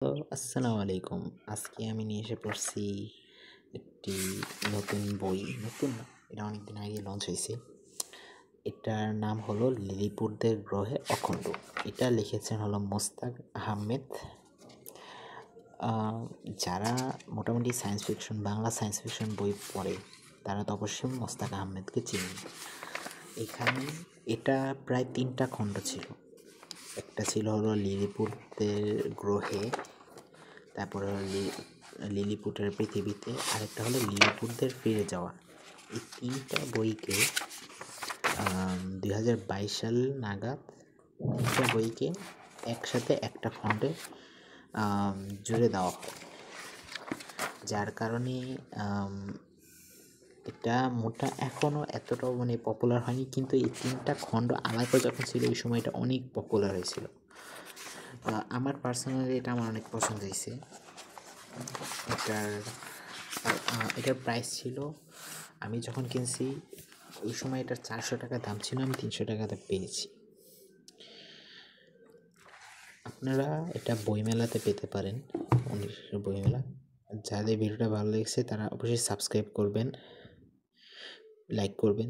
তো আসসালামু আলাইকুম। আজকে আমি নিয়ে এসে পড়ছি একটি নতুন বই। নতুন না, এটা অনেকদিন আগে লঞ্চ হয়েছে। এটার নাম হলো লিলিপুটদের গ্রহে অখণ্ড। এটা লিখেছেন হলো মোস্তাক আহমেদ। যারা মোটামুটি science fiction, Bangla science fiction বই পড়ে তারা তো অবশ্যই মোস্তাক আহমেদকে চিনেন। এখানে এটা প্রায় 3টা খণ্ড ছিল। একটা ছিল হলো লিলিপুটদের গ্রহে, তারপরে লিলিপুটের পৃথিবীতে, আরেকটা হলো লিলিপুটদের ফিরে যাওয়া। এই 3টা বইকে 2022 সাল নাগাদ 3টা বইকে একসাথে একটা খণ্ডে জুড়ে দেওয়া হয়, যার কারণে এটা এখনও এতটাও পপুলার হয়নি, কিন্তু এই 3টা খণ্ড আলাদা যখন ছিল ওই সময় এটা অনেক পপুলার হয়েছিল। আমার পার্সোনালি এটা আমার অনেক পছন্দ হয়েছে। এটার প্রাইস ছিল, আমি যখন কিনছি ওই সময় এটার 400 টাকা দাম ছিল, আমি 300 টাকাতে পেয়েছি। আপনারা এটা বইমেলাতে পেতে পারেন, বইমেলা। যাদের ভিডিওটা ভালো লেগেছে তারা অবশ্যই সাবস্ক্রাইব করবেন, লাইক করবেন।